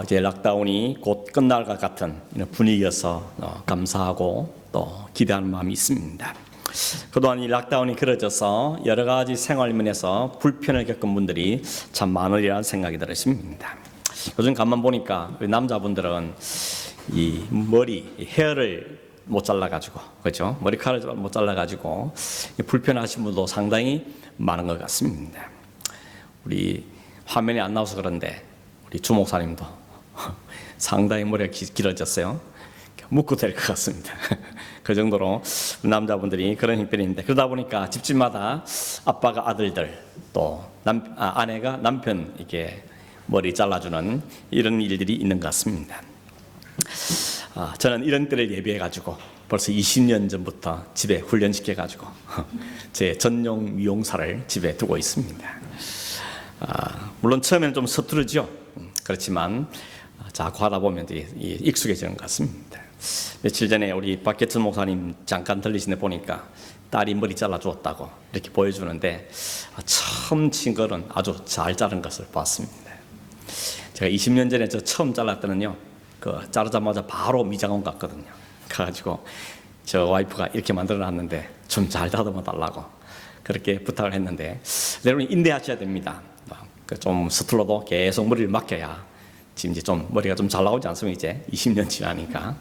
이제 락다운이 곧 끝날 것 같은 이런 분위기여서 감사하고 또 기대하는 마음이 있습니다. 그동안 이 락다운이 길어져서 여러 가지 생활 면에서 불편을 겪은 분들이 참 많으리라는 생각이 들었습니다. 요즘 가만 보니까 우리 남자분들은 이 머리, 헤어를 못 잘라가지고, 그렇죠? 머리카락을 못 잘라가지고 불편하신 분도 상당히 많은 것 같습니다. 우리 화면에 안 나와서 그런데 우리 주 목사님도 상당히 머리가 길어졌어요. 묶고 될 것 같습니다. 그 정도로 남자분들이 그런 형편인데, 그러다 보니까 집집마다 아빠가 아들들 또 아내가 남편 이렇게 머리 잘라주는 이런 일들이 있는 것 같습니다. 저는 이런 때를 예비해 가지고 벌써 20년 전부터 집에 훈련시켜 가지고 제 전용 미용사를 집에 두고 있습니다. 물론 처음에는 좀 서투르죠. 그렇지만 자꾸 하다 보면 익숙해지는 것 같습니다. 며칠 전에 우리 박계천 목사님 잠깐 들리시는데 보니까 딸이 머리 잘라주었다고 이렇게 보여주는데 처음 친 거는 아주 잘 자른 것을 봤습니다. 제가 20년 전에 저 처음 잘랐 때는요, 자르자마자 바로 미장원 갔거든요. 그래가지고 저 와이프가 이렇게 만들어놨는데 좀 잘 다듬어 달라고 그렇게 부탁을 했는데, 여러분 인내하셔야 됩니다. 좀 서툴러도 계속 머리를 맡겨야 지금 이제 좀 머리가 좀 잘 나오지 않습니까? 이제 20년 지나니까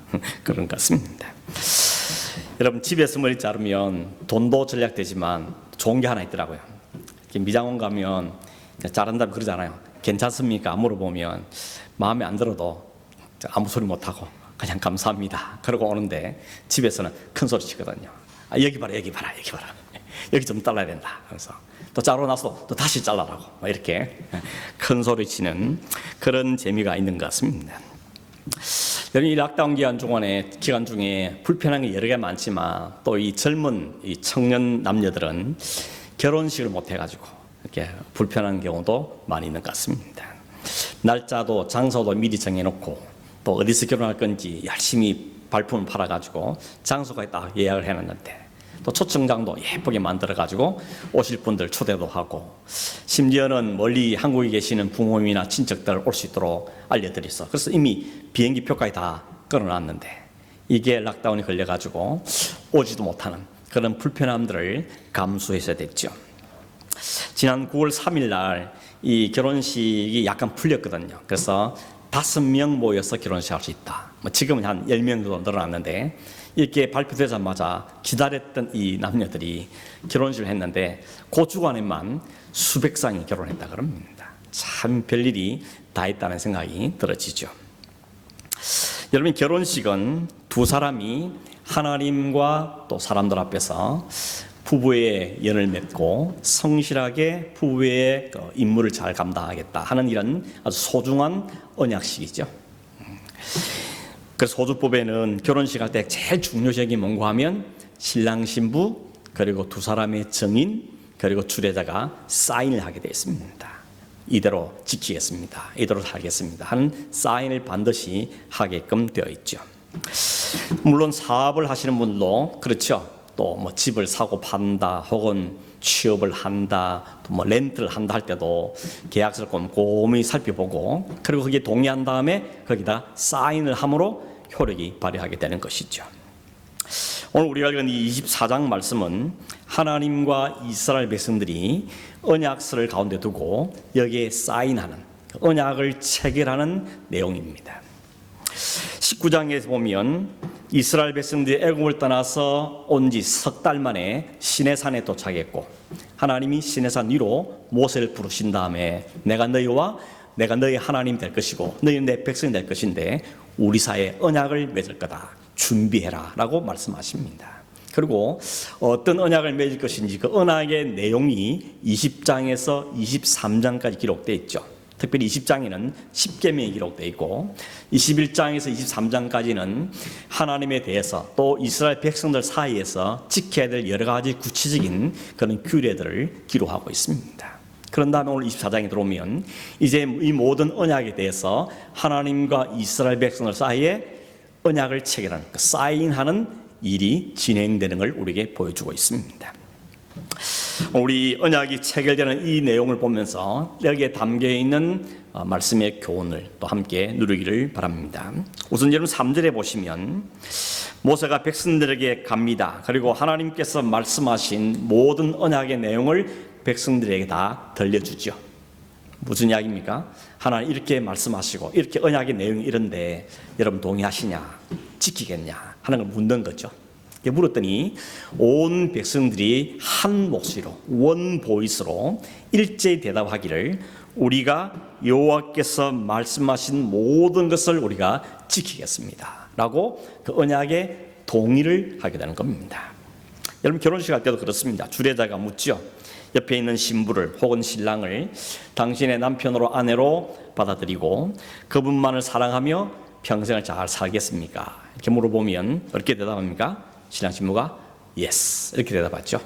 그런 것 같습니다. 여러분 집에서 머리 자르면 돈도 절약되지만 좋은 게 하나 있더라고요. 미장원 가면 자른다면 그러잖아요. 괜찮습니까? 물어보면 마음에 안 들어도 아무 소리 못하고 그냥 감사합니다 그러고 오는데, 집에서는 큰 소리 치거든요. 여기 봐라 여기 봐라 여기 봐라, 여기 좀 잘라야 된다. 그래서 또 자르고 나서 또 다시 잘라라고 이렇게 큰 소리 치는 그런 재미가 있는 것 같습니다. 이 락다운 기간 중에 불편한 게 여러 개 많지만 또 이 젊은 이 청년 남녀들은 결혼식을 못 해가지고 이렇게 불편한 경우도 많이 있는 것 같습니다. 날짜도 장소도 미리 정해놓고 또 어디서 결혼할 건지 열심히 발품을 팔아가지고 장소까지 딱 예약을 해놨는데, 또 초청장도 예쁘게 만들어가지고 오실 분들 초대도 하고, 심지어는 멀리 한국에 계시는 부모님이나 친척들 올 수 있도록 알려드렸어. 그래서 이미 비행기 표까지 다 끊어놨는데 이게 락다운이 걸려가지고 오지도 못하는 그런 불편함들을 감수해야 됐죠. 지난 9월 3일 날 이 결혼식이 약간 풀렸거든요. 그래서 5명 모여서 결혼식 할 수 있다. 지금은 한 10명 정도 늘어났는데, 이렇게 발표되자마자 기다렸던 이 남녀들이 결혼식을 했는데 그 주간에만 수백 쌍이 결혼했다 그럽니다. 참 별일이 다 있다는 생각이 들어지죠. 여러분, 결혼식은 두 사람이 하나님과 또 사람들 앞에서 부부의 연을 맺고 성실하게 부부의 임무를 잘 감당하겠다 하는 이런 아주 소중한 언약식이죠. 그래서 호주법에는 결혼식 할 때 제일 중요한 게 뭔가 하면 신랑 신부 그리고 두 사람의 증인 그리고 주례자가 사인을 하게 되어 있습니다. 이대로 지키겠습니다, 이대로 살겠습니다 하는 사인을 반드시 하게끔 되어 있죠. 물론 사업을 하시는 분들도 그렇죠. 또 뭐 집을 사고 판다 혹은 취업을 한다 또 뭐 렌트를 한다 할 때도 계약서를 꼼꼼히 살펴보고, 그리고 거기에 동의한 다음에 거기다 사인을 함으로 효력이 발휘하게 되는 것이죠. 오늘 우리가 읽은 이 24장 말씀은 하나님과 이스라엘 백성들이 언약서를 가운데 두고 여기에 사인하는, 언약을 체결하는 내용입니다. 19장에서 보면 이스라엘 백성들이 애굽을 떠나서 온 지 석 달 만에 시내산에 도착했고, 하나님이 시내산 위로 모세를 부르신 다음에 내가 너희 하나님 될 것이고 너희는 내 백성이 될 것인데 우리 사이에 언약을 맺을 거다, 준비해라 라고 말씀하십니다. 그리고 어떤 언약을 맺을 것인지 그 언약의 내용이 20장에서 23장까지 기록되어 있죠. 특별히 20장에는 10계명이 기록되어 있고 21장에서 23장까지는 하나님에 대해서 또 이스라엘 백성들 사이에서 지켜야 될 여러 가지 구체적인 그런 규례들을 기록하고 있습니다. 그런 다음에 오늘 24장에 들어오면 이제 이 모든 언약에 대해서 하나님과 이스라엘 백성들 사이에 언약을 체결하는, 사인하는 일이 진행되는 걸 우리에게 보여주고 있습니다. 우리 언약이 체결되는 이 내용을 보면서 여기에 담겨 있는 말씀의 교훈을 또 함께 누리기를 바랍니다. 우선 여러분 3절에 보시면 모세가 백성들에게 갑니다. 그리고 하나님께서 말씀하신 모든 언약의 내용을 백성들에게 다 들려주죠. 무슨 이야기입니까? 하나님 이렇게 말씀하시고 이렇게 언약의 내용이 이런데 여러분 동의하시냐? 지키겠냐? 하는 걸 묻는 거죠. 물었더니 온 백성들이 한 목소리로 원 보이스로 일제히 대답하기를 우리가 여호와께서 말씀하신 모든 것을 우리가 지키겠습니다 라고 그 언약에 동의를 하게 되는 겁니다. 여러분 결혼식 할 때도 그렇습니다. 주례자가 묻죠. 옆에 있는 신부를 혹은 신랑을 당신의 남편으로 아내로 받아들이고 그분만을 사랑하며 평생을 잘 살겠습니까? 이렇게 물어보면 어떻게 대답합니까? 신랑 신부가 yes 이렇게 대답하죠.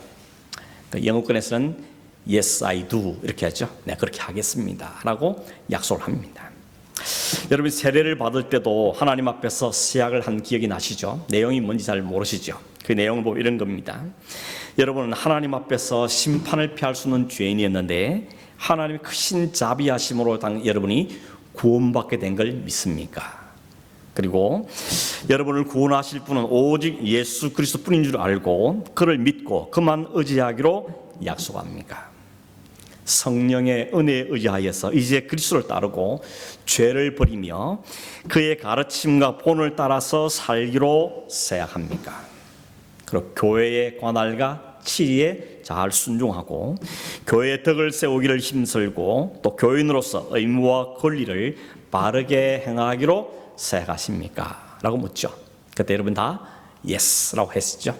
영어권에서는 yes I do 이렇게 하죠. 네 그렇게 하겠습니다 라고 약속을 합니다. 여러분 세례를 받을 때도 하나님 앞에서 서약을 한 기억이 나시죠? 내용이 뭔지 잘 모르시죠? 그 내용을 보면 이런 겁니다. 여러분은 하나님 앞에서 심판을 피할 수 없는 죄인이었는데 하나님의 크신 자비하심으로 여러분이 구원받게 된 걸 믿습니까? 그리고 여러분을 구원하실 분은 오직 예수 그리스도뿐인 줄 알고 그를 믿고 그만 의지하기로 약속합니까? 성령의 은혜에 의지하여서 이제 그리스도를 따르고 죄를 버리며 그의 가르침과 본을 따라서 살기로 서약합니까? 그리고 교회의 관할과 치리에 잘 순종하고 교회의 덕을 세우기를 힘쓸고 또 교인으로서 의무와 권리를 바르게 행하기로 서약하십니까? 라고 묻죠. 그때 여러분 다 예스라고 했었죠.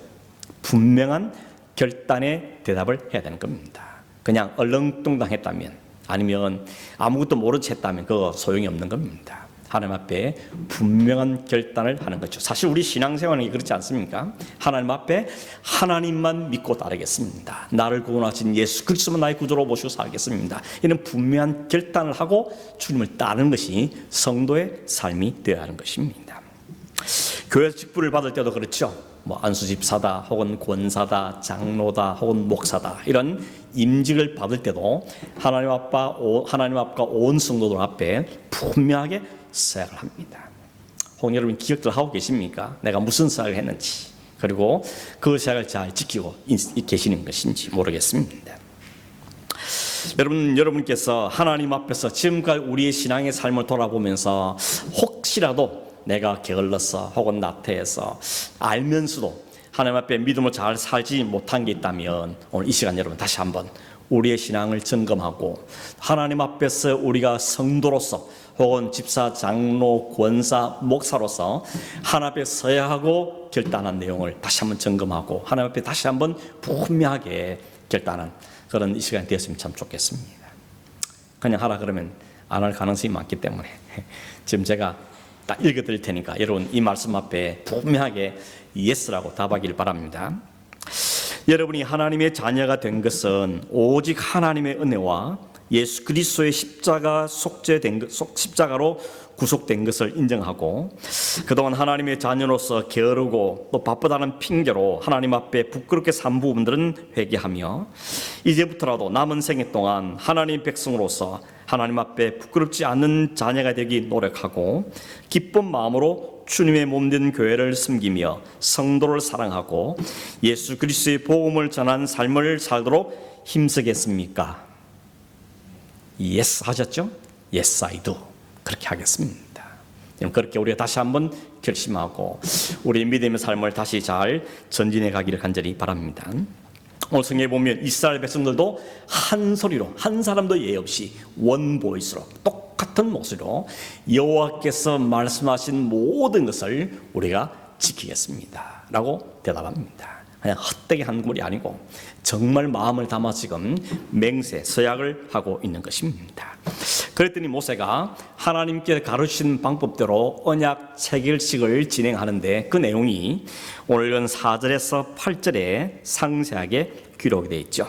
분명한 결단의 대답을 해야 되는 겁니다. 그냥 얼렁뚱땅 했다면 아니면 아무것도 모른 채 했다면 그거 소용이 없는 겁니다. 하나님 앞에 분명한 결단을 하는 거죠. 사실 우리 신앙생활은 그렇지 않습니까? 하나님 앞에 하나님만 믿고 따르겠습니다. 나를 구원하신 예수 그리스도만 나의 구주로 모시고 살겠습니다. 이런 분명한 결단을 하고 주님을 따르는 것이 성도의 삶이 되어야 하는 것입니다. 교회에서 직분을 받을 때도 그렇죠. 안수집사다 혹은 권사다 장로다 혹은 목사다 이런 임직을 받을 때도 하나님 앞과 온 성도들 앞에 분명하게 서약을 합니다. 혹은 여러분 기억들 하고 계십니까? 내가 무슨 서약을 했는지 그리고 그 서약을 잘 지키고 계시는 것인지 모르겠습니다. 여러분께서 하나님 앞에서 지금까지 우리의 신앙의 삶을 돌아보면서 혹시라도 내가 게을러서 혹은 나태해서 알면서도 하나님 앞에 믿음으로 잘 살지 못한 게 있다면 오늘 이 시간 여러분 다시 한번 우리의 신앙을 점검하고 하나님 앞에서 우리가 성도로서 혹은 집사, 장로, 권사, 목사로서 하나님 앞에 서야 하고 결단한 내용을 다시 한번 점검하고 하나님 앞에 다시 한번 분명하게 결단한 그런 이 시간이 되었으면 참 좋겠습니다. 그냥 하라 그러면 안 할 가능성이 많기 때문에 지금 제가 딱 읽어드릴 테니까 여러분 이 말씀 앞에 분명하게 예스라고 답하기를 바랍니다. 여러분이 하나님의 자녀가 된 것은 오직 하나님의 은혜와 예수 그리스도의 십자가로 구속된 것을 인정하고 그동안 하나님의 자녀로서 게으르고 또 바쁘다는 핑계로 하나님 앞에 부끄럽게 산 부분들은 회개하며 이제부터라도 남은 생애 동안 하나님 백성으로서 하나님 앞에 부끄럽지 않는 자녀가 되기 노력하고 기쁜 마음으로 주님의 몸된 교회를 섬기며 성도를 사랑하고 예수 그리스도의 복음을 전한 삶을 살도록 힘쓰겠습니까? Yes 하셨죠? Yes I do. 그렇게 하겠습니다. 그렇게 우리가 다시 한번 결심하고 우리의 믿음의 삶을 다시 잘 전진해 가기를 간절히 바랍니다. 오늘 성경에 보면 이스라엘 백성들도 한 소리로 한 사람도 예의 없이 원 보이스로 똑같은 목소리로 여호와께서 말씀하신 모든 것을 우리가 지키겠습니다 라고 대답합니다. 그냥 헛되게 한 말이 아니고 정말 마음을 담아 지금 맹세 서약을 하고 있는 것입니다. 그랬더니 모세가 하나님께 가르치신 방법대로 언약 체결식을 진행하는데 그 내용이 오늘은 4절에서 8절에 상세하게 기록이 되어 있죠.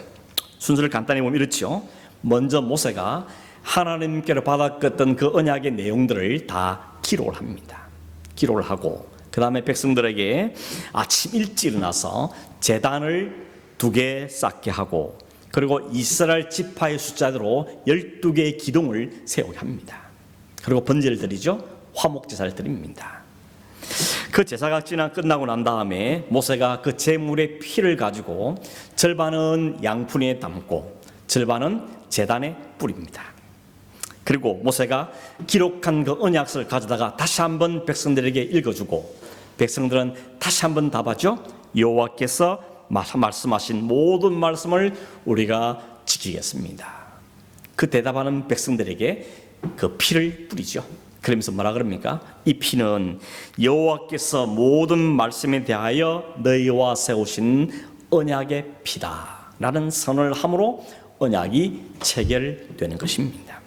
순서를 간단히 보면 이렇죠. 먼저 모세가 하나님께로 받았던 그 언약의 내용들을 다 기록을 합니다. 기록을 하고 그 다음에 백성들에게 아침 일찍 일어나서 제단을 2개 쌓게 하고 그리고 이스라엘 지파의 숫자대로 12개의 기둥을 세우게 합니다. 그리고 번제를 드리죠. 화목제사를 드립니다. 그 제사가 끝나고 난 다음에 모세가 그 제물의 피를 가지고 절반은 양푼에 담고 절반은 제단에 뿌립니다. 그리고 모세가 기록한 그 언약서를 가져다가 다시 한번 백성들에게 읽어주고 백성들은 다시 한번 답하죠. 여호와께서 말씀하신 모든 말씀을 우리가 지키겠습니다. 그 대답하는 백성들에게 그 피를 뿌리죠. 그러면서 뭐라 그럽니까? 이 피는 여호와께서 모든 말씀에 대하여 너희와 세우신 언약의 피다 라는 선언을 함으로 언약이 체결되는 것입니다.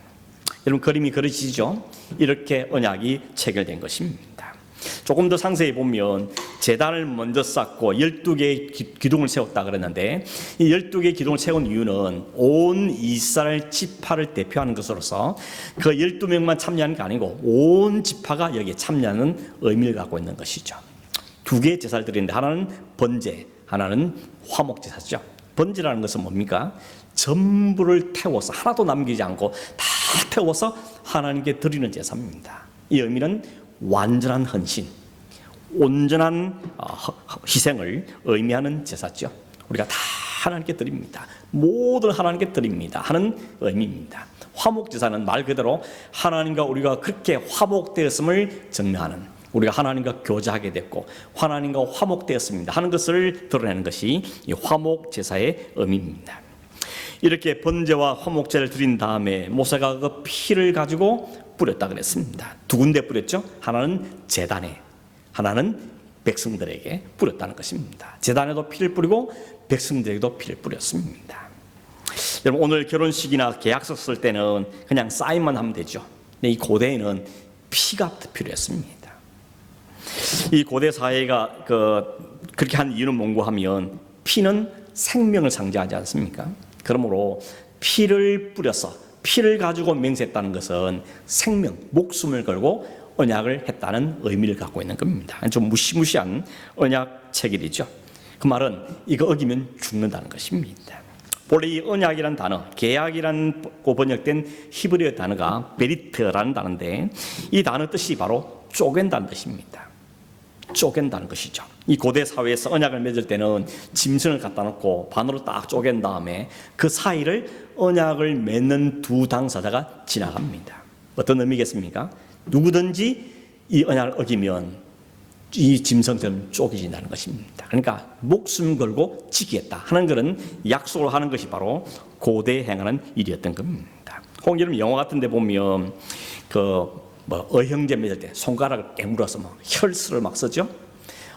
여러분 그림이 그려지죠? 이렇게 언약이 체결된 것입니다. 조금 더 상세히 보면 제단을 먼저 쌓고 12개의 기둥을 세웠다 그랬는데 이 12개의 기둥을 세운 이유는 온 이스라엘 지파를 대표하는 것으로서 그 12명만 참여하는 게 아니고 온 지파가 여기에 참여하는 의미를 갖고 있는 것이죠. 두 개의 제사를 드리는데 하나는 번제, 하나는 화목제사죠. 번제라는 것은 뭡니까? 전부를 태워서 하나도 남기지 않고 다 태워서 하나님께 드리는 제사입니다. 이 의미는 완전한 헌신, 온전한 희생을 의미하는 제사죠. 우리가 다 하나님께 드립니다. 모든 하나님께 드립니다 하는 의미입니다. 화목제사는 말 그대로 하나님과 우리가 그렇게 화목되었음을 증명하는, 우리가 하나님과 교제하게 됐고 하나님과 화목되었습니다 하는 것을 드러내는 것이 이 화목제사의 의미입니다. 이렇게 번제와 화목제를 드린 다음에 모세가 그 피를 가지고 뿌렸다 그랬습니다. 두 군데 뿌렸죠. 하나는 제단에, 하나는 백성들에게 뿌렸다는 것입니다. 제단에도 피를 뿌리고 백성들에게도 피를 뿌렸습니다. 여러분 오늘 결혼식이나 계약서 쓸 때는 그냥 사인만 하면 되죠. 근데 이 고대에는 피가 필요했습니다. 이 고대 사회가 그렇게 한 이유는 뭔고 하면 피는 생명을 상징하지 않습니까? 그러므로 피를 뿌려서 피를 가지고 맹세했다는 것은 생명, 목숨을 걸고 언약을 했다는 의미를 갖고 있는 겁니다. 좀 무시무시한 언약 체결이죠. 그 말은 이거 어기면 죽는다는 것입니다. 원래 이 언약이라는 단어, 계약이라고 번역된 히브리어 단어가 베리트라는 단어인데 이 단어 뜻이 바로 쪼갠다는 뜻입니다. 쪼갠다는 것이죠. 이 고대 사회에서 언약을 맺을 때는 짐승을 갖다 놓고 반으로 딱 쪼갠 다음에 그 사이를 언약을 맺는 두 당사자가 지나갑니다. 어떤 의미겠습니까? 누구든지 이 언약을 어기면 이 짐승처럼 쪼개진다는 것입니다. 그러니까 목숨 걸고 지키겠다 하는 그런 약속을 하는 것이 바로 고대에 행하는 일이었던 겁니다. 혹은 여러분 영화 같은 데 보면 어형제 맺을 때 손가락을 깨물어서 혈수를 막 쓰죠.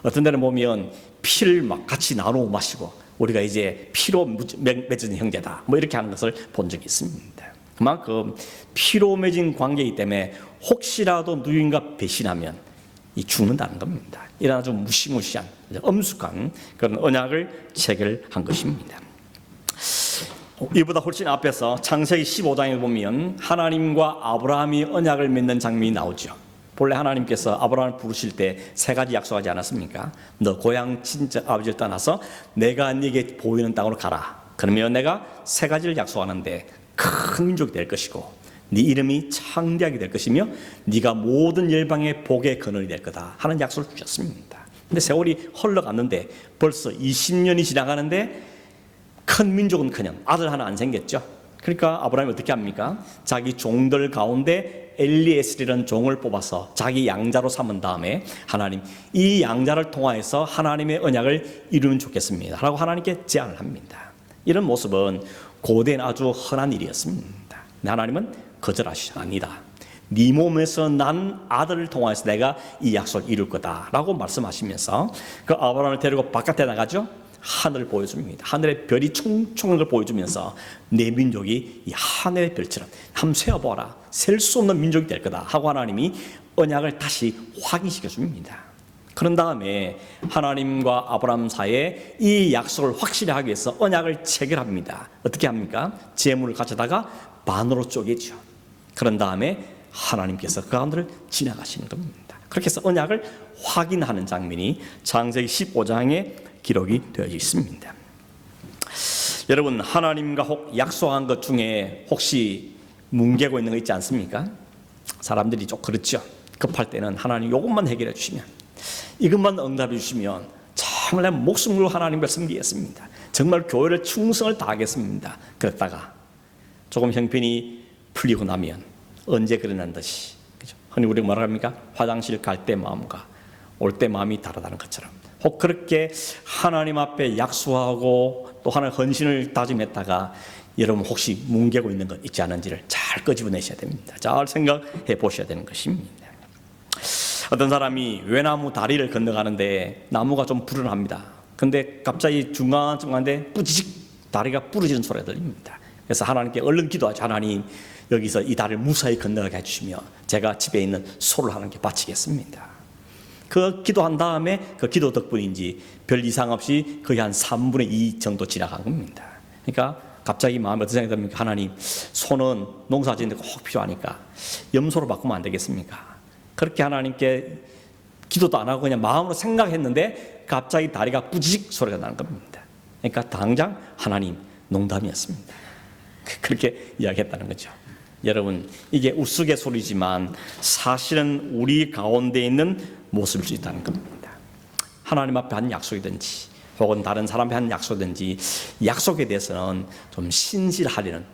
어떤 데는 보면 피를 막 같이 나누어 마시고 우리가 이제 피로 맺은 형제다 이렇게 하는 것을 본 적이 있습니다. 그만큼 피로 맺은 관계이기 때문에 혹시라도 누군가 배신하면 죽는다는 겁니다. 이런 아주 무시무시한 엄숙한 그런 언약을 체결한 것입니다. 이보다 훨씬 앞에서 창세기 15장에 보면 하나님과 아브라함이 언약을 맺는 장면이 나오죠. 본래 하나님께서 아브라함을 부르실 때 세 가지 약속하지 않았습니까? 너 고향 친정 아버지를 떠나서 내가 네게 보이는 땅으로 가라. 그러면 내가 세 가지를 약속하는데 큰 민족이 될 것이고 네 이름이 창대하게 될 것이며 네가 모든 열방의 복의 근원이 될 거다 하는 약속을 주셨습니다. 근데 세월이 흘러갔는데 벌써 20년이 지나가는데 큰 민족은커녕 아들 하나 안 생겼죠. 그러니까 아브라함이 어떻게 합니까? 자기 종들 가운데 엘리에셀이라는 종을 뽑아서 자기 양자로 삼은 다음에 하나님 이 양자를 통하여서 하나님의 언약을 이루면 좋겠습니다 라고 하나님께 제안을 합니다. 이런 모습은 고대는 아주 흔한 일이었습니다. 하나님은 거절하시지 아니다. 네 몸에서 난 아들을 통하여서 내가 이 약속을 이룰 거다 라고 말씀하시면서 그 아브라함을 데리고 바깥에 나가죠. 하늘을 보여줍니다. 하늘의 별이 총총한 걸 보여주면서 내 민족이 이 하늘의 별처럼 한번 세어보아라. 셀 수 없는 민족이 될 거다 하고 하나님이 언약을 다시 확인시켜 줍니다. 그런 다음에 하나님과 아브라함 사이에 이 약속을 확실히 하기 위해서 언약을 체결합니다. 어떻게 합니까? 재물을 가져다가 반으로 쪼개죠. 그런 다음에 하나님께서 그 가운데를 지나가시는 겁니다. 그렇게 해서 언약을 확인하는 장면이 창세기 15장에 기록이 되어 있습니다. 여러분, 하나님과 혹 약속한 것 중에 혹시 뭉개고 있는 거 있지 않습니까? 사람들이 좀 그렇죠. 급할 때는 하나님 이것만 해결해 주시면, 이것만 응답해 주시면 정말 내 목숨 걸고 하나님을 섬기겠습니다. 정말 교회를 충성을 다하겠습니다. 그랬다가 조금 형편이 풀리고 나면 언제 그러는 듯이, 그죠? 흔히 우리가 뭐라 합니까? 화장실 갈 때 마음과 올 때 마음이 다르다는 것처럼, 혹 그렇게 하나님 앞에 약속하고 또 하나님 헌신을 다짐했다가 여러분 혹시 뭉개고 있는 것 있지 않은지를 잘 끄집어내셔야 됩니다. 잘 생각해 보셔야 되는 것입니다. 어떤 사람이 외나무 다리를 건너가는데 나무가 좀 불안합니다. 근데 갑자기 중간중간에 뿌지직 다리가 부러지는 소리가 들립니다. 그래서 하나님께 얼른 기도하죠. 하나님, 여기서 이 다리를 무사히 건너가게 해주시며 제가 집에 있는 소를 하나님께 바치겠습니다. 그 기도한 다음에 그 기도 덕분인지 별 이상 없이 거의 한 3분의 2 정도 지나간 겁니다. 그러니까 갑자기 마음에 어떤 생각이 듭니까? 하나님, 소는 농사 짓는 데 꼭 필요하니까 염소로 바꾸면 안 되겠습니까? 그렇게 하나님께 기도도 안 하고 그냥 마음으로 생각했는데 갑자기 다리가 뿌지직 소리가 나는 겁니다. 그러니까 당장 하나님, 농담이었습니다. 그렇게 이야기했다는 거죠. 여러분, 이게 우스갯소리지만 사실은 우리 가운데 있는 모습일 수 있다는 겁니다. 하나님 앞에 한 약속이든지 혹은 다른 사람한테 한 약속이든지 약속에 대해서는 좀 신실하려는,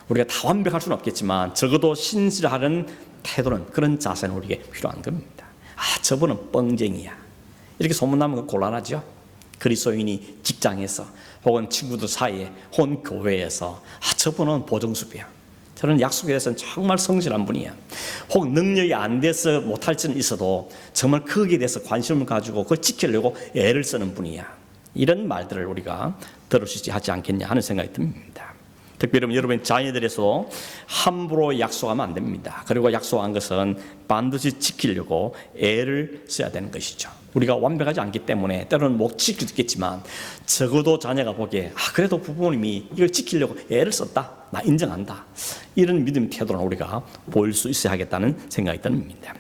우리가 다 완벽할 수는 없겠지만 적어도 신실하려는 태도는, 그런 자세는 우리에게 필요한 겁니다. 아, 저분은 뻥쟁이야, 이렇게 소문나면 곤란하죠. 그리스도인이 직장에서 혹은 친구들 사이에 혹은 교회에서 아, 저분은 보정수배야, 저는 약속에 대해서는 정말 성실한 분이야, 혹 능력이 안 돼서 못할지는 있어도 정말 거기에 대해서 관심을 가지고 그걸 지키려고 애를 쓰는 분이야, 이런 말들을 우리가 들을 수 있지 않겠냐 하는 생각이 듭니다. 특별히 여러분 자녀들에서 함부로 약속하면 안 됩니다. 그리고 약속한 것은 반드시 지키려고 애를 써야 되는 것이죠. 우리가 완벽하지 않기 때문에 때로는 못 지킬 수도 있겠지만 적어도 자녀가 보기에 아, 그래도 부모님이 이걸 지키려고 애를 썼다, 나 인정한다, 이런 믿음의 태도는 우리가 보일 수 있어야 하겠다는 생각이 듭니다.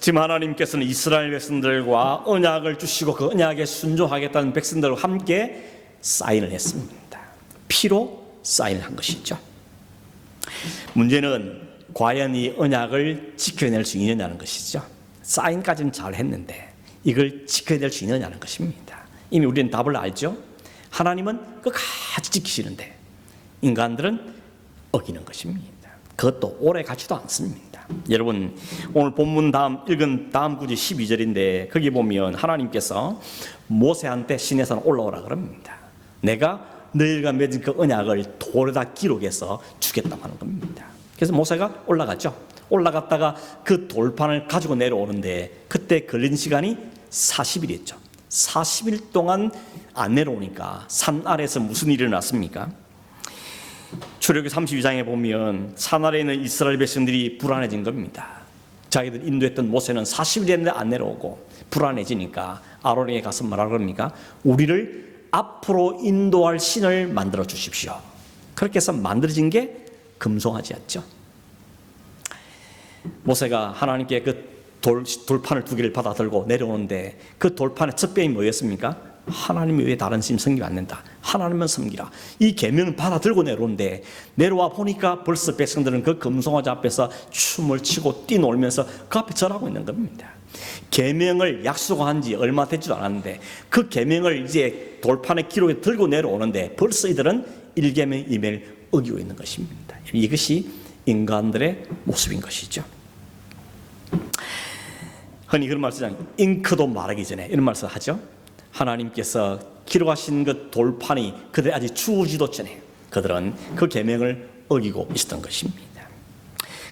지금 하나님께서는 이스라엘 백성들과 언약을 주시고 그 언약에 순종하겠다는 백성들과 함께 사인을 했습니다. 피로 사인을 한 것이죠. 문제는 과연 이 언약을 지켜낼 수 있느냐는 것이죠. 사인까지는 잘 했는데 이걸 지켜낼 수 있느냐는 것입니다. 이미 우리는 답을 알죠. 하나님은 끝까지 지키시는데 인간들은 어기는 것입니다. 그것도 오래 가지도 않습니다. 여러분, 오늘 본문 읽은 다음 구절 12절인데 거기 보면 하나님께서 모세한테 시내산 올라오라 그럽니다. 내가 너희가 맺은 그 언약을 돌에다 기록해서 주겠다고 하는 겁니다. 그래서 모세가 올라갔죠. 올라갔다가 그 돌판을 가지고 내려오는데 그때 걸린 시간이 40일이었죠. 40일 동안 안 내려오니까 산 아래에서 무슨 일이 일어났습니까? 출애굽기 32장에 보면 산 아래에 있는 이스라엘 백성들이 불안해진 겁니다. 자기들 인도했던 모세는 40일 됐는데 안 내려오고 불안해지니까 아론에게 가서 뭐라 그럽니까? 우리를 앞으로 인도할 신을 만들어 주십시오. 그렇게 해서 만들어진 게 금송아지였죠. 모세가 하나님께 그 돌판을 2개를 받아 들고 내려오는데 그 돌판의 첫 뼈이 뭐였습니까? 하나님이 왜 다른 신 섬기면 안 된다, 하나님만 섬기라, 이 계명을 받아 들고 내려오는데 내려와 보니까 벌써 백성들은 그 금송아지 앞에서 춤을 추고 뛰놀면서 그 앞에 절하고 있는 겁니다. 계명을 약속한 지 얼마 되지도 않았는데 그 계명을 이제 돌판에 기록에 들고 내려오는데 벌써 이들은 1계명 2계명을 어기고 있는 것입니다. 이것이 인간들의 모습인 것이죠. 흔히 그런 말 쓰잖아요. 잉크도 마르기 전에, 이런 말을 하죠. 하나님께서 기록하신 그 돌판이 그들 아직 주어지도 전에 그들은 그 계명을 어기고 있었던 것입니다.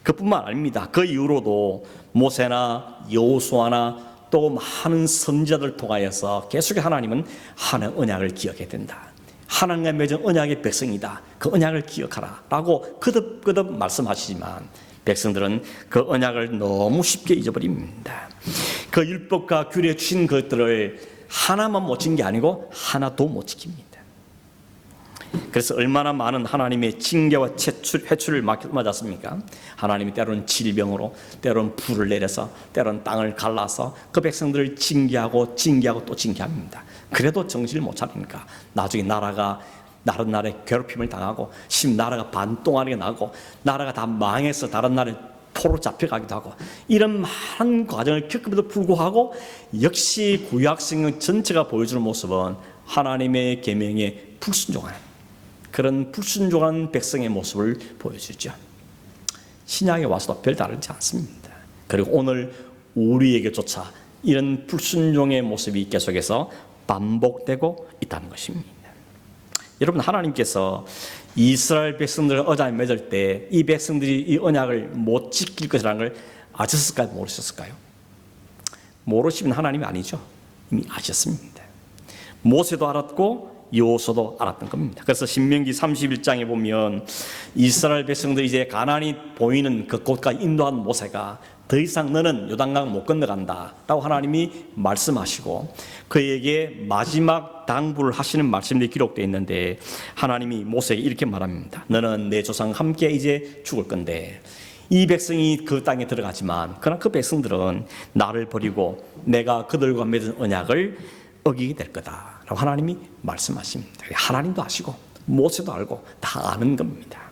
그뿐만 아닙니다. 그 이후로도 모세나 여호수아나 또 많은 선지자들 통하여서 계속해서 하나님은 하나님의 언약을 기억해야 된다, 하나님과 맺은 언약의 백성이다, 그 언약을 기억하라 라고 거듭거듭 말씀하시지만 백성들은 그 언약을 너무 쉽게 잊어버립니다. 그 율법과 규례 주신 것들을 하나만 못 지킨 게 아니고 하나도 못 지킵니다. 그래서 얼마나 많은 하나님의 징계와 해출을 맞았습니까? 하나님이 때로는 질병으로, 때로는 불을 내려서, 때로는 땅을 갈라서 그 백성들을 징계하고 또 징계합니다. 그래도 정신을 못 차리니까 나중에 나라가 다른 나라에 괴롭힘을 당하고 심 나라가 반동하게 나고 나라가 다 망해서 다른 나라에 포로 잡혀가기도 하고 이런 많은 과정을 겪음에도 불구하고 역시 구약 성경 전체가 보여주는 모습은 하나님의 계명에 불순종하는 그런 불순종한 백성의 모습을 보여주죠. 신약에 와서도 별 다르지 않습니다. 그리고 오늘 우리에게조차 이런 불순종의 모습이 계속해서 반복되고 있다는 것입니다. 여러분, 하나님께서 이스라엘 백성들을 언약을 맺을 때 이 백성들이 이 언약을 못 지킬 것이라는 걸 아셨을까요? 모르셨을까요? 모르시면 하나님이 아니죠. 이미 아셨습니다. 모세도 알았고 여호수아도 알았던 겁니다. 그래서 신명기 31장에 보면 이스라엘 백성들이 이제 가나안이 보이는 그 곳까지 인도한 모세가 더 이상 너는 요단강 못 건너간다 라고 하나님이 말씀하시고 그에게 마지막 당부를 하시는 말씀이 기록되어 있는데 하나님이 모세에게 이렇게 말합니다. 너는 내 조상과 함께 이제 죽을 건데 이 백성이 그 땅에 들어가지만 그러나 그 백성들은 나를 버리고 내가 그들과 맺은 언약을 어기게 될 거다 라고 하나님이 말씀하십니다. 하나님도 아시고 모세도 알고 다 아는 겁니다.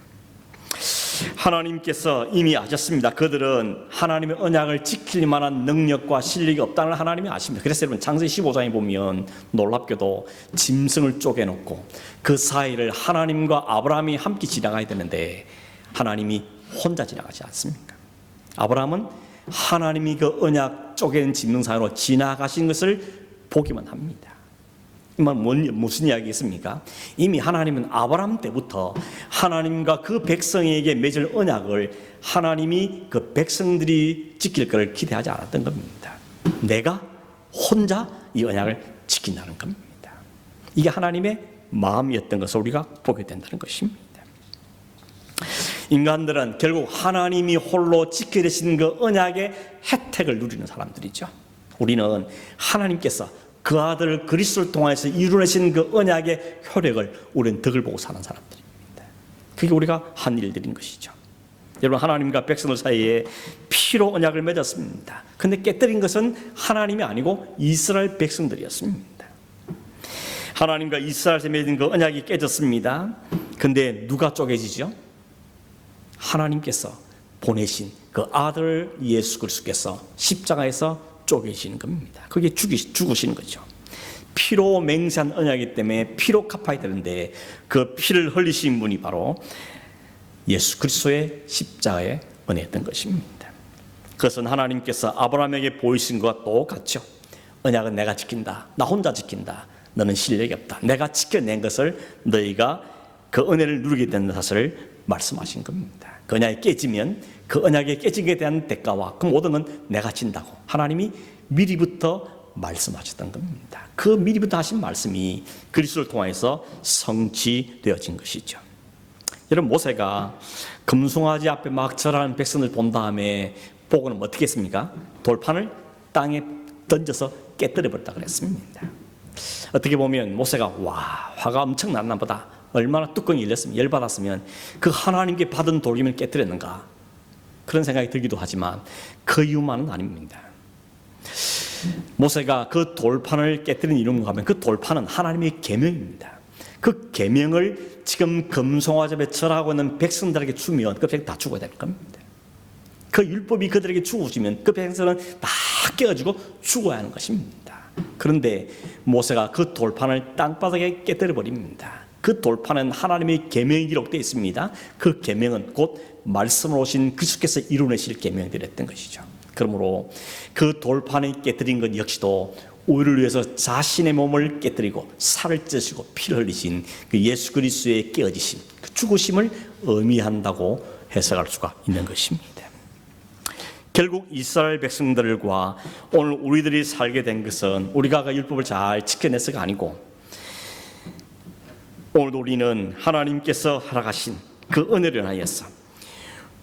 하나님께서 이미 아셨습니다. 그들은 하나님의 언약을 지킬 만한 능력과 실력이 없다는 걸 하나님이 아십니다. 그래서 여러분 창세기 15장에 보면 놀랍게도 짐승을 쪼개놓고 그 사이를 하나님과 아브라함이 함께 지나가야 되는데 하나님이 혼자 지나가지 않습니까? 아브라함은 하나님이 그 언약 쪼개는 짐승 사이로 지나가신 것을 보기만 합니다. 무슨 이야기겠습니까? 이미 하나님은 아브라함 때부터 하나님과 그 백성에게 맺을 언약을 하나님이 그 백성들이 지킬 것을 기대하지 않았던 겁니다. 내가 혼자 이 언약을 지킨다는 겁니다. 이게 하나님의 마음이었던 것을 우리가 보게 된다는 것입니다. 인간들은 결국 하나님이 홀로 지켜주신 그 언약의 혜택을 누리는 사람들이죠. 우리는 하나님께서 그 아들 그리스도를 통해서 이루어진 그 언약의 효력을 우리는 덕을 보고 사는 사람들입니다. 그게 우리가 한 일들인 것이죠. 여러분, 하나님과 백성들 사이에 피로 언약을 맺었습니다. 그런데 깨뜨린 것은 하나님이 아니고 이스라엘 백성들이었습니다. 하나님과 이스라엘에 맺은 그 언약이 깨졌습니다. 그런데 누가 쪼개지죠? 하나님께서 보내신 그 아들 예수 그리스도께서 십자가에서 쪼개시는 겁니다. 그게 죽으시는 거죠. 피로 맹세한 언약이기 때문에 피로 갚아야 되는데 그 피를 흘리신 분이 바로 예수 그리스도의 십자가의 은혜였던 것입니다. 그것은 하나님께서 아브라함에게 보이신 것과 똑같죠. 언약은 내가 지킨다. 나 혼자 지킨다. 너는 실력이 없다. 내가 지켜낸 것을 너희가 그 은혜를 누리게 되는 사실을 말씀하신 겁니다. 그 언약이 깨지면 그 언약이 깨진 것에 대한 대가와 그 모든 건 내가 진다고 하나님이 미리부터 말씀하셨던 겁니다. 그 미리부터 하신 말씀이 그리스도를 통해서 성취되어진 것이죠. 여러분, 모세가 금송아지 앞에 막 절하는 백성을 본 다음에 보고는 어떻게 했습니까? 돌판을 땅에 던져서 깨뜨려 버렸다 그랬습니다. 어떻게 보면 모세가 화가 엄청 났나 보다. 얼마나 뚜껑이 열렸으면 열받았으면 그 하나님께 받은 돌김을 깨뜨렸는가 그런 생각이 들기도 하지만 그 이유만은 아닙니다. 모세가 그 돌판을 깨뜨린 이유가 하면 그 돌판은 하나님의 계명입니다. 그 계명을 지금 금송아지에 절하고 있는 백성들에게 주면 그 백성 다 죽어야 될 겁니다. 그 율법이 그들에게 주어지면 그 백성은 다 깨어지고 죽어야 하는 것입니다. 그런데 모세가 그 돌판을 땅바닥에 깨뜨려 버립니다. 그 돌판은 하나님의 계명이 기록되어 있습니다. 그 계명은 곧 말씀으로 오신 그리스도께서 이루어내실 계명들이었던 것이죠. 그러므로 그 돌판을 깨뜨린 것 역시도 우리를 위해서 자신의 몸을 깨뜨리고 살을 찌시고 피를 흘리신 그 예수 그리스도의 깨어지심, 그 죽으심을 의미한다고 해석할 수가 있는 것입니다. 결국 이스라엘 백성들과 오늘 우리들이 살게 된 것은 우리가 그 율법을 잘 지켜내서가 아니고 오늘도 우리는 하나님께서 허락하신 그 은혜를 인하여서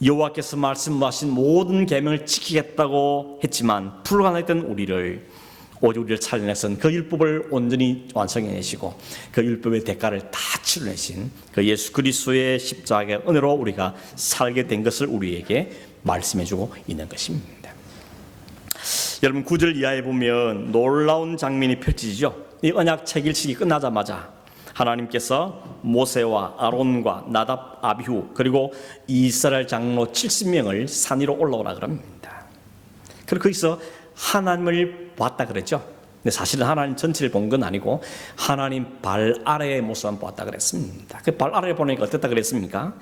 여호와께서 말씀하신 모든 계명을 지키겠다고 했지만 불가능했던 우리를 오직 우리를 살려내선 그 율법을 온전히 완성해내시고 그 율법의 대가를 다 치러내신 그 예수 그리스도의 십자가의 은혜로 우리가 살게 된 것을 우리에게 말씀해주고 있는 것입니다. 여러분 9절 이하에 보면 놀라운 장면이 펼쳐지죠. 이 언약 체결식이 끝나자마자 하나님께서 모세와 아론과 나답, 아비후 그리고 이스라엘 장로 70명을 산 위로 올라오라 그럽니다. 그리고 거기서 하나님을 봤다 그랬죠. 근데 사실은 하나님 전체를 본 건 아니고 하나님 발 아래의 모습만 봤다 그랬습니다. 그 발 아래 보니까 어땠다 그랬습니까?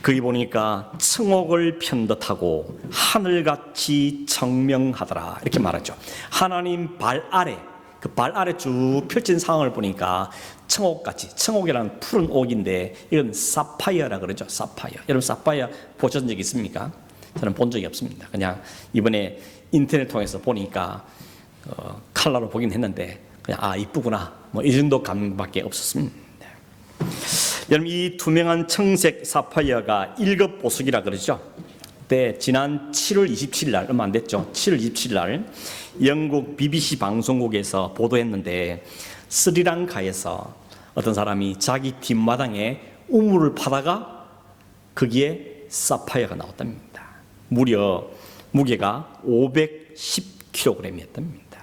거기 보니까 청옥을 편 듯하고 하늘같이 청명하더라 이렇게 말하죠. 하나님 발 아래, 그 발 아래 쭉 펼친 상황을 보니까 청옥같이, 청옥이라는 푸른 옥인데 이건 사파이어라 그러죠. 사파이어. 여러분 사파이어 보신 적 있습니까? 저는 본 적이 없습니다. 그냥 이번에 인터넷 통해서 보니까 칼라로 보긴 했는데 그냥 이쁘구나 뭐 이 정도 감밖에 없었습니다. 여러분 이 투명한 청색 사파이어가 1급 보석이라 그러죠. 그때 지난 7월 27일 날 얼마 안 됐죠. 7월 27일 날 영국 BBC 방송국에서 보도했는데 스리랑카에서 어떤 사람이 자기 뒷마당에 우물을 파다가 거기에 사파이어가 나왔답니다. 무려 무게가 510kg이었답니다.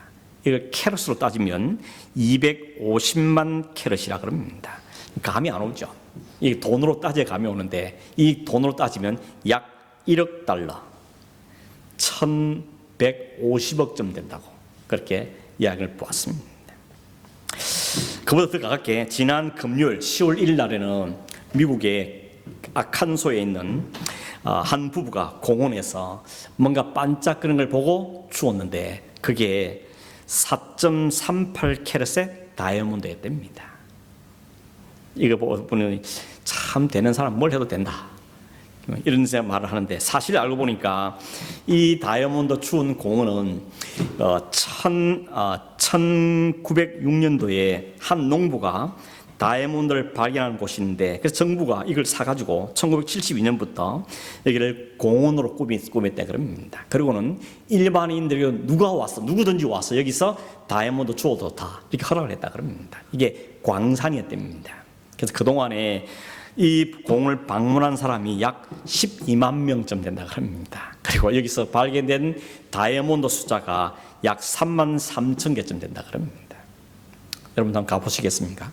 이걸 캐럿으로 따지면 250만 캐럿이라 그럽니다. 감이 안 오죠. 이 돈으로 따져 감이 오는데 이 돈으로 따지면 약 1억 달러, 1150억쯤 된다고 그렇게 이야기를 보았습니다. 그보다 더 가깝게 지난 금요일 10월 1일 날에는 미국의 아칸소에 있는 한 부부가 공원에서 뭔가 반짝거리는 걸 보고 주웠는데 그게 4.38캐럿의 다이아몬드였답니다. 이거 보니 참 되는 사람 뭘 해도 된다 이런 말을 하는데 사실 알고 보니까 이 다이아몬드 주운 공원은 1906년도에 한 농부가 다이아몬드를 발견한 곳인데 그래서 정부가 이걸 사가지고 1972년부터 여기를 공원으로 꾸몄다 그럽니다. 그리고는 일반인들이 누구든지 와서 여기서 다이아몬드 주워도 다 이렇게 허락을 했다 그럽니다. 이게 광산이었답니다. 그래서 그동안에 이 공을 방문한 사람이 약 12만 명쯤 된다 그럽니다. 그리고 여기서 발견된 다이아몬드 숫자가 약 3만 3천 개쯤 된다 그럽니다. 여러분 한번 가보시겠습니까?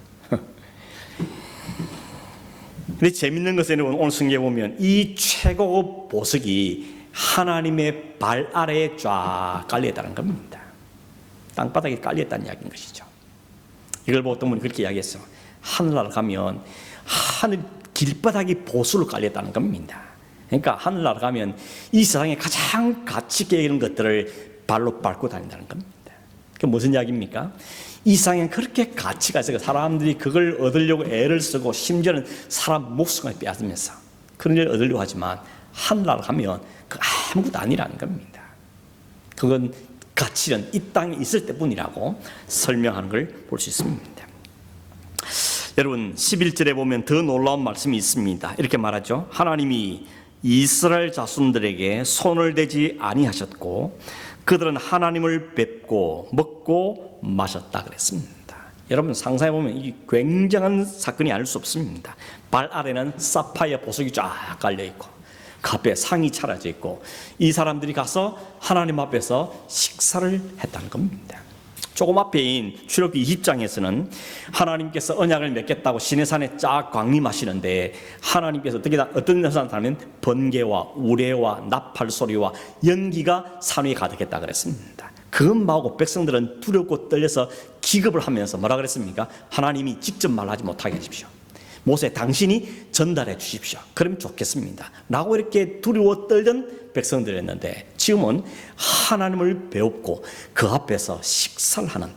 근데 재밌는 것은 오늘 성경에 보면 이 최고급 보석이 하나님의 발 아래에 쫙 깔려있다는 겁니다. 땅바닥에 깔려있다는 이야기인 것이죠. 이걸 보고 어떤 분이 그렇게 이야기했어. 하늘나라 가면 하늘 길바닥이 보수로 깔렸다는 겁니다. 그러니까 하늘나라 가면 이 세상에 가장 가치 있게 이런 것들을 발로 밟고 다닌다는 겁니다. 그게 무슨 이야기입니까? 이 세상에 그렇게 가치가 있어서 사람들이 그걸 얻으려고 애를 쓰고 심지어는 사람 목숨을 빼앗으면서 그런 일 얻으려고 하지만 하늘나라 가면 그 아무것도 아니라는 겁니다. 그건 가치는 이 땅에 있을 때뿐이라고 설명하는 걸 볼 수 있습니다. 여러분 11절에 보면 더 놀라운 말씀이 있습니다. 이렇게 말하죠. 하나님이 이스라엘 자손들에게 손을 대지 아니하셨고 그들은 하나님을 뵙고 먹고 마셨다 그랬습니다. 여러분 상상해 보면 이 굉장한 사건이 아닐 수 없습니다. 발 아래는 사파이어 보석이 쫙 깔려 있고 그 앞에 상이 차려져 있고 이 사람들이 가서 하나님 앞에서 식사를 했다는 겁니다. 조금 앞에인 출애굽기 20장에서는 하나님께서 언약을 맺겠다고 시내산에 쫙 강림하시는데 하나님께서 어떤 현상을 번개와 우레와 나팔 소리와 연기가 산 위에 가득했다 그랬습니다. 그것마고 백성들은 두렵고 떨려서 기겁을 하면서 뭐라 그랬습니까? 하나님이 직접 말하지 못하게 하십시오. 모세 당신이 전달해 주십시오. 그러면 좋겠습니다. 라고 이렇게 두려워 떨던 백성들이었는데 지금은 하나님을 배웠고 그 앞에서 식사를 하는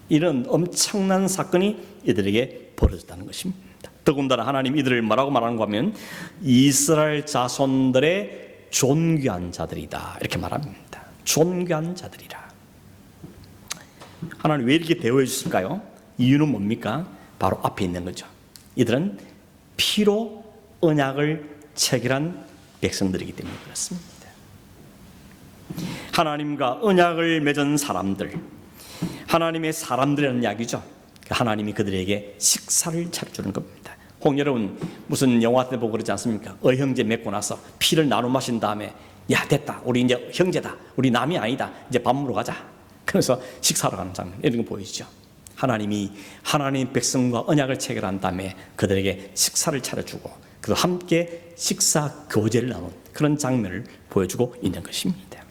이런 엄청난 사건이 이들에게 벌어졌다는 것입니다. 더군다나 하나님 이들을 뭐라고 말하는가 하면 이스라엘 자손들의 존귀한 자들이다 이렇게 말합니다. 존귀한 자들이라. 하나님 왜 이렇게 대우해 주실까요? 이유는 뭡니까? 바로 앞에 있는 거죠. 이들은 피로 언약을 체결한 백성들이기 때문에 그렇습니다. 하나님과 언약을 맺은 사람들, 하나님의 사람들이라는 이야기죠. 하나님이 그들에게 식사를 차려주는 겁니다. 혹 여러분 무슨 영화 때 보고 그러지 않습니까? 형제 맺고 나서 피를 나눠 마신 다음에 야 됐다 우리 이제 형제다 우리 남이 아니다 이제 밥 먹으러 가자. 그래서 식사하러 가는 장면 이런 거 보이죠. 하나님이 하나님 백성과 언약을 체결한 다음에 그들에게 식사를 차려주고 그도 함께 식사 교제를 나눈 그런 장면을 보여주고 있는 것입니다.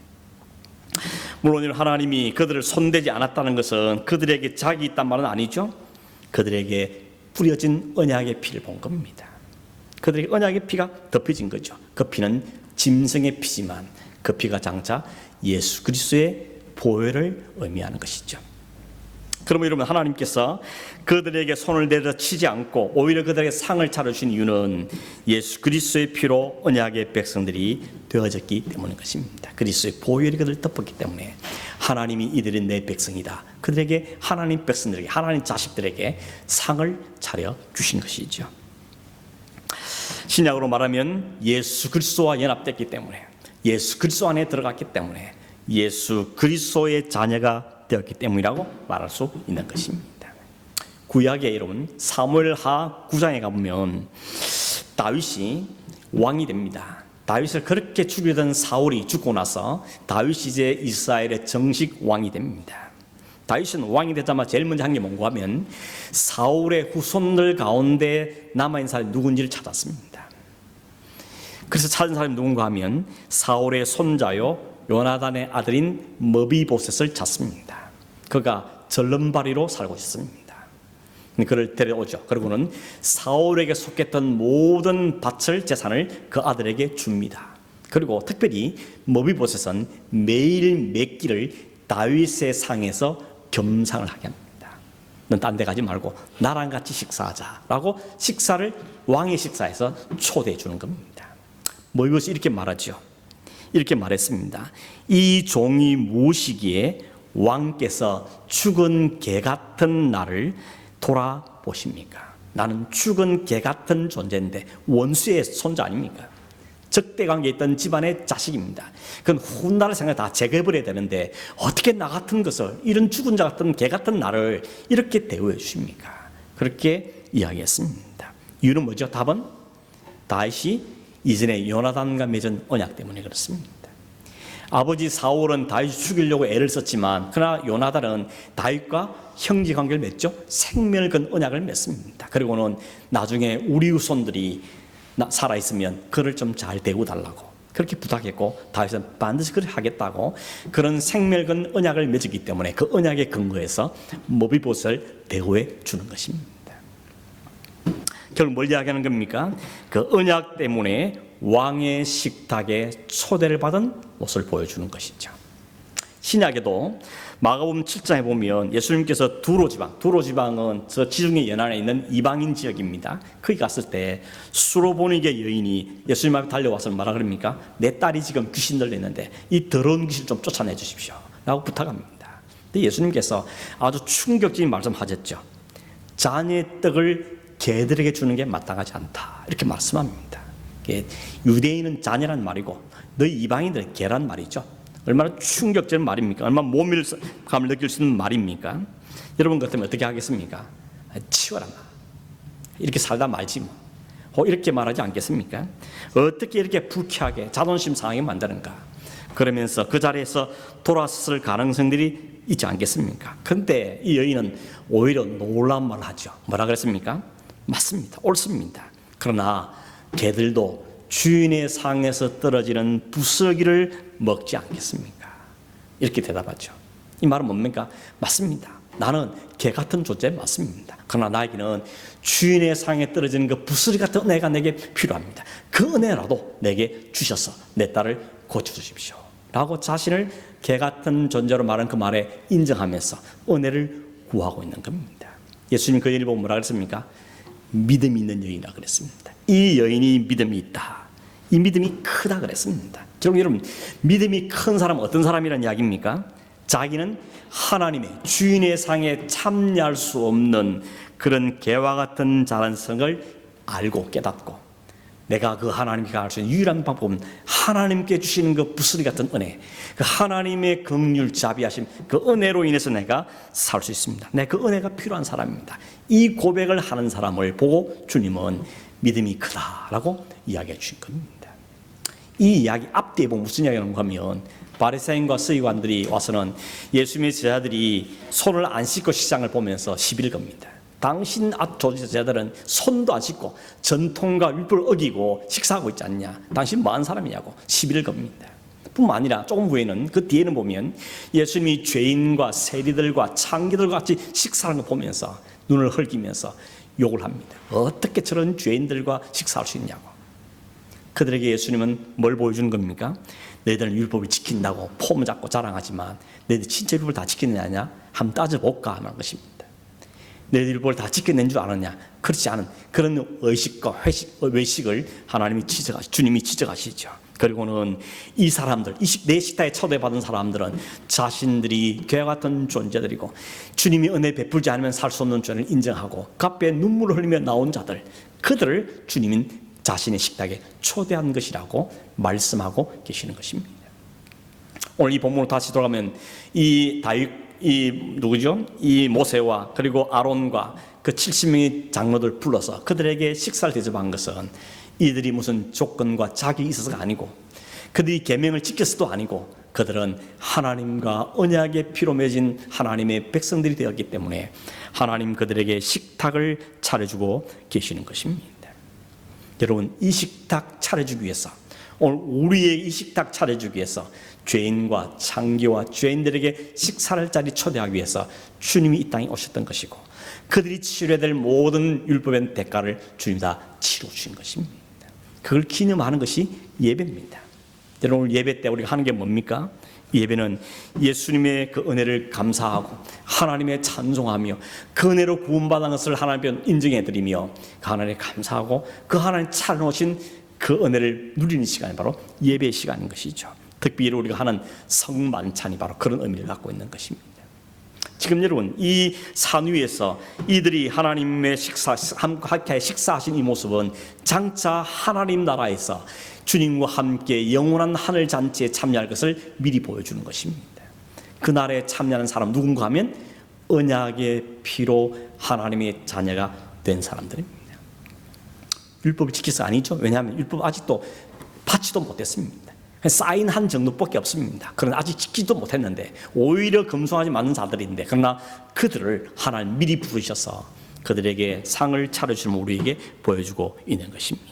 물론 하나님이 그들을 손대지 않았다는 것은 그들에게 작이 있단 말은 아니죠. 그들에게 뿌려진 언약의 피를 본 겁니다. 그들에게 언약의 피가 덮여진 거죠. 그 피는 짐승의 피지만 그 피가 장차 예수 그리스도의 보혈을 의미하는 것이죠. 그러면 여러분, 하나님께서 그들에게 손을 내려 치지 않고 오히려 그들에게 상을 차려주신 이유는 예수 그리스도의 피로 언약의 백성들이 되어졌기 때문인 것입니다. 그리스도의 보혈이 그들을 덮었기 때문에 하나님이 이들이 내 백성이다, 그들에게 하나님 백성들에게 하나님 자식들에게 상을 차려주신 것이죠. 신약으로 말하면 예수 그리스도와 연합됐기 때문에, 예수 그리스도 안에 들어갔기 때문에 예수 그리스도의 자녀가 되었기 때문이라고 말할 수 있는 것입니다. 구약의 여러분 사무엘하 9장에 가보면 다윗이 왕이 됩니다. 다윗을 그렇게 죽이던 사울이 죽고 나서 다윗이 이제 이스라엘의 정식 왕이 됩니다. 다윗은 왕이 되자마자 제일 먼저 한 게 뭔가 하면 사울의 후손들 가운데 남아있는 사람이 누군지를 찾았습니다. 그래서 찾은 사람이 누군가 하면 사울의 손자요 요나단의 아들인 머비보셋을 찾습니다. 그가 절름발이로 살고 있습니다. 그를 데려오죠. 그리고는 사울에게 속했던 모든 밭을, 재산을 그 아들에게 줍니다. 그리고 특별히 머비보셋은 매일 몇 끼를 다윗의 상에서 겸상을 하게 합니다. 넌 딴 데 가지 말고 나랑 같이 식사하자라고 식사를 왕의 식사에서 초대해 주는 겁니다. 머비보셋이 이렇게 말하죠. 이렇게 말했습니다. 이 종이 무엇이기에 왕께서 죽은 개 같은 나를 돌아보십니까? 나는 죽은 개 같은 존재인데 원수의 손자 아닙니까? 적대관계에 있던 집안의 자식입니다. 그건 훗날 생각 다 제거해버려야 되는데 어떻게 나 같은 것을, 이런 죽은 자 같은 개 같은 나를 이렇게 대우해 주십니까? 그렇게 이야기했습니다. 이유는 뭐죠? 답은 다윗이 이전에 요나단과 맺은 언약 때문에 그렇습니다. 아버지 사울은 다윗을 죽이려고 애를 썼지만 그러나 요나단은 다윗과 형제관계를 맺죠. 생명을 건 언약을 맺습니다. 그리고는 나중에 우리 후손들이 살아있으면 그를 좀 잘 대우달라고 그렇게 부탁했고 다윗은 반드시 그렇게 하겠다고 그런 생명을 건 언약을 맺었기 때문에 그 언약에 근거해서 머비보셋을 대우해 주는 것입니다. 결국 뭘 이야기하는 겁니까? 그 언약 때문에 왕의 식탁에 초대를 받은 모습을 보여주는 것이죠. 신약에도 마가복음 7장에 보면 예수님께서 두로 지방은 저 지중해 연안에 있는 이방인 지역입니다. 거기 갔을 때 수로보니게 여인이 예수님 앞에 달려와서 뭐라 그럽니까? 내 딸이 지금 귀신 들렸는데 이 더러운 귀신 좀 쫓아내 주십시오 라고 부탁합니다. 근데 예수님께서 아주 충격적인 말씀하셨죠. 자녀의 떡을 개들에게 주는 게 마땅하지 않다 이렇게 말씀합니다. 유대인은 자녀란 말이고 너희 이방인들은 개란 말이죠. 얼마나 충격적인 말입니까? 얼마나 모멸감을 느낄 수 있는 말입니까? 여러분 같으면 어떻게 하겠습니까? 치워라 이렇게 살다 말지 뭐 이렇게 말하지 않겠습니까? 어떻게 이렇게 불쾌하게 자존심 상하게 만드는가? 그러면서 그 자리에서 돌아섰을 가능성들이 있지 않겠습니까? 근데 이 여인은 오히려 놀라운 말을 하죠. 뭐라 그랬습니까? 맞습니다. 옳습니다. 그러나 개들도 주인의 상에서 떨어지는 부스러기를 먹지 않겠습니까? 이렇게 대답하죠. 이 말은 뭡니까? 맞습니다. 나는 개 같은 존재 맞습니다. 그러나 나에게는 주인의 상에 떨어지는 그 부스러기 같은 은혜가 내게 필요합니다. 그 은혜라도 내게 주셔서 내 딸을 고쳐주십시오 라고 자신을 개 같은 존재로 말한 그 말에 인정하면서 은혜를 구하고 있는 겁니다. 예수님 그 여인을 보고 뭐라 그랬습니까? 믿음이 있는 여인이라 그랬습니다. 이 여인이 믿음이 있다. 이 믿음이 크다 그랬습니다. 여러분, 믿음이 큰 사람은 어떤 사람이라는 이야기입니까? 자기는 하나님의 주인의 상에 참여할 수 없는 그런 개와 같은 자란성을 알고 깨닫고 내가 그 하나님께 갈 수 있는 유일한 방법은 하나님께 주시는 그 부스러기 같은 은혜, 그 하나님의 긍휼 자비하심, 그 은혜로 인해서 내가 살 수 있습니다. 내 그 은혜가 필요한 사람입니다. 이 고백을 하는 사람을 보고 주님은 믿음이 크다라고 이야기해 주신 겁니다. 이 이야기 앞뒤에 보면 무슨 이야기를 하면 바리새인과 서기관들이 와서는 예수님의 제자들이 손을 안 씻고 식상을 보면서 시비를 겁니다. 당신 제자들은 손도 안 씻고 전통과 율법을 어기고 식사하고 있지 않냐, 당신 뭐하는 사람이냐고 시비를 겁니다. 뿐만 아니라 조금 후에는, 그 뒤에는 보면 예수님이 죄인과 세리들과 창기들과 같이 식사하는 거 보면서 눈을 헐기면서 욕을 합니다. 어떻게 저런 죄인들과 식사할 수 있냐고. 그들에게 예수님은 뭘 보여주는 겁니까? 너희들은 율법을 지킨다고 폼 잡고 자랑하지만 너희들 진짜 율법을 다 지키느냐? 한번 따져볼까 하는 것입니다. 너희들 율법을 다 지켜낸 줄 아느냐? 그렇지 않은 그런 의식과 외식을 주님이 지적하시죠. 그리고는 이 사람들, 내 식탁에 초대받은 사람들은 자신들이 그와 같은 존재들이고 주님이 은혜 베풀지 않으면 살 수 없는 죄를 인정하고 그 앞에 눈물을 흘리며 나온 자들, 그들을 주님은 자신의 식탁에 초대한 것이라고 말씀하고 계시는 것입니다. 오늘 이 본문으로 다시 돌아가면 이 모세와 그리고 아론과 그 70명의 장로들 불러서 그들에게 식사를 대접한 것은 이들이 무슨 조건과 자격이 있어서가 아니고 그들이 계명을 지켰어도 아니고 그들은 하나님과 언약의 피로 맺은 하나님의 백성들이 되었기 때문에 하나님 그들에게 식탁을 차려주고 계시는 것입니다. 여러분, 이 식탁 차려주기 위해서, 오늘 우리의 이 식탁 차려주기 위해서 죄인과 창기와 죄인들에게 식사를 자리 초대하기 위해서 주님이 이 땅에 오셨던 것이고 그들이 치러야 될 모든 율법의 대가를 주님이 다 치러주신 것입니다. 그걸 기념하는 것이 예배입니다. 여러분, 오늘 예배 때 우리가 하는 게 뭡니까? 예배는 예수님의 그 은혜를 감사하고 하나님의 찬송하며 그 은혜로 구원받은 것을 하나님께 인정해드리며 그 하나님에 감사하고 그 하나님 차려놓으신 그 은혜를 누리는 시간이 바로 예배의 시간인 것이죠. 특별히 우리가 하는 성만찬이 바로 그런 의미를 갖고 있는 것입니다. 지금 여러분, 이 산 위에서 이들이 하나님의 함께 식사하신 이 모습은 장차 하나님 나라에서 주님과 함께 영원한 하늘 잔치에 참여할 것을 미리 보여주는 것입니다. 그날에 참여하는 사람 누군가 하면 언약의 피로 하나님의 자녀가 된 사람들입니다. 율법을 지켜서 아니죠. 왜냐하면 율법 아직도 받지도 못했습니다. 사인한 정도밖에 없습니다. 그러나 아직 지키지도 못했는데 오히려 금송아지 맞는 자들인데, 그러나 그들을 하나님 미리 부르셔서 그들에게 상을 차려주면 우리에게 보여주고 있는 것입니다.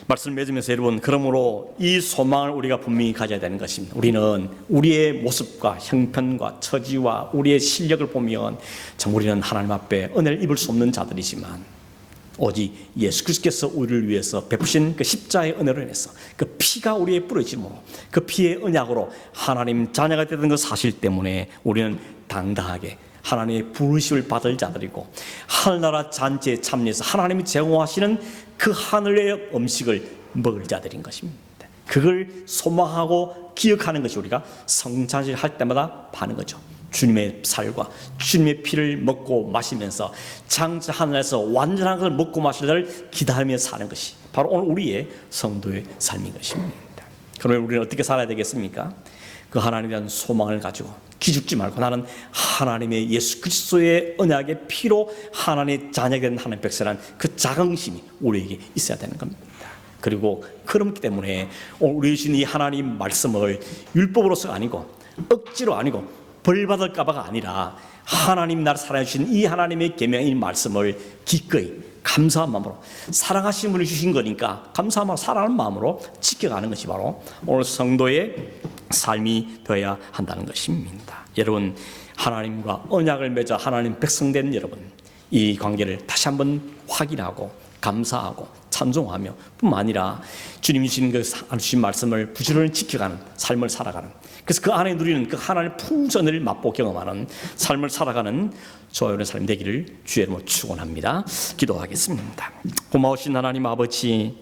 말씀을 맺으면서 여러분, 그러므로 이 소망을 우리가 분명히 가져야 되는 것입니다. 우리는 우리의 모습과 형편과 처지와 우리의 실력을 보면 정말 우리는 하나님 앞에 은혜를 입을 수 없는 자들이지만 오직 예수 그리스도께서 우리를 위해서 베푸신 그 십자가의 은혜로 인해서 그 피가 우리의 뿌려짐으로 그 피의 언약으로 하나님 자녀가 되는 그 사실 때문에 우리는 당당하게 하나님의 부르심을 받을 자들이고 하늘나라 잔치에 참여해서 하나님이 제공하시는 그 하늘의 음식을 먹을 자들인 것입니다. 그걸 소망하고 기억하는 것이 우리가 성찬식 할 때마다 하는 거죠. 주님의 살과 주님의 피를 먹고 마시면서 장차 하늘에서 완전한 것을 먹고 마시기를 기다리며 사는 것이 바로 오늘 우리의 성도의 삶인 것입니다. 그러면 우리는 어떻게 살아야 되겠습니까? 그 하나님에 대한 소망을 가지고 기죽지 말고 나는 하나님의 예수 그리스도의 언약의 피로 하나님의 자녀가 된 하나님의 백성이라는 그 자긍심이 우리에게 있어야 되는 겁니다. 그리고 그렇기 때문에 우리 주신 이 하나님 말씀을 율법으로서가 아니고 억지로 아니고 벌 받을까 봐가 아니라 하나님 나를 사랑해 주신 이 하나님의 계명의 말씀을 기꺼이 감사한 마음으로 사랑하신 분이 주신 거니까 감사한 마음으로 사랑하는 마음으로 지켜가는 것이 바로 오늘 성도의 삶이 되어야 한다는 것입니다. 여러분, 하나님과 언약을 맺어 하나님 백성된 여러분, 이 관계를 다시 한번 확인하고 감사하고 찬송하며 뿐만 아니라 주님이 주신 말씀을 부지런히 지켜가는 삶을 살아가는, 그래서 그 안에 누리는 그 하나님의 풍성을 맛보고 경험하는 삶을 살아가는 저와 삶 되기를 주의 이름으로 축원합니다. 기도하겠습니다. 고마우신 하나님 아버지,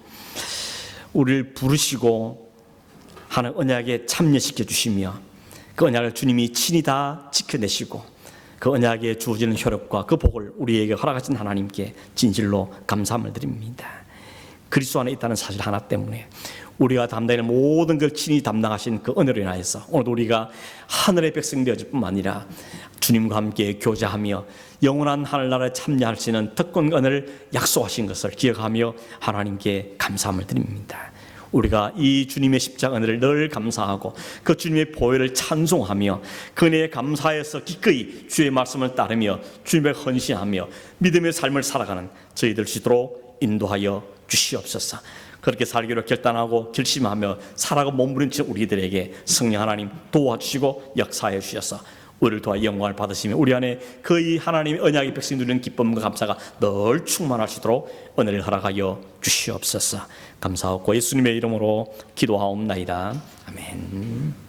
우리를 부르시고 하는 언약에 참여시켜 주시며 그 언약을 주님이 친히 다 지켜내시고 그 언약에 주어지는 효력과 그 복을 우리에게 허락하신 하나님께 진실로 감사함을 드립니다. 그리스도 안에 있다는 사실 하나 때문에 우리가 담당하는 모든 걸 친히 담당하신 그 은혜로 인하여서 오늘도 우리가 하늘의 백성 되어질 뿐만 아니라 주님과 함께 교제하며 영원한 하늘나라에 참여할 수 있는 특권 은혜를 약속하신 것을 기억하며 하나님께 감사함을 드립니다. 우리가 이 주님의 십자가 은혜를 늘 감사하고 그 주님의 보혈을 찬송하며 그 은혜에 감사해서 기꺼이 주의 말씀을 따르며 주님의 헌신하며 믿음의 삶을 살아가는 저희들 주도록 인도하여 주시옵소서. 그렇게 살기로 결단하고 결심하며 살아가 몸부림치는 우리들에게 성령 하나님 도와주시고 역사해 주셔서 우리를 도와 영광을 받으시며 우리 안에 거의 하나님의 언약의 백성 누리는 기쁨과 감사가 늘 충만하시도록 은혜를 허락하여 주시옵소서. 감사하고 예수님의 이름으로 기도하옵나이다. 아멘.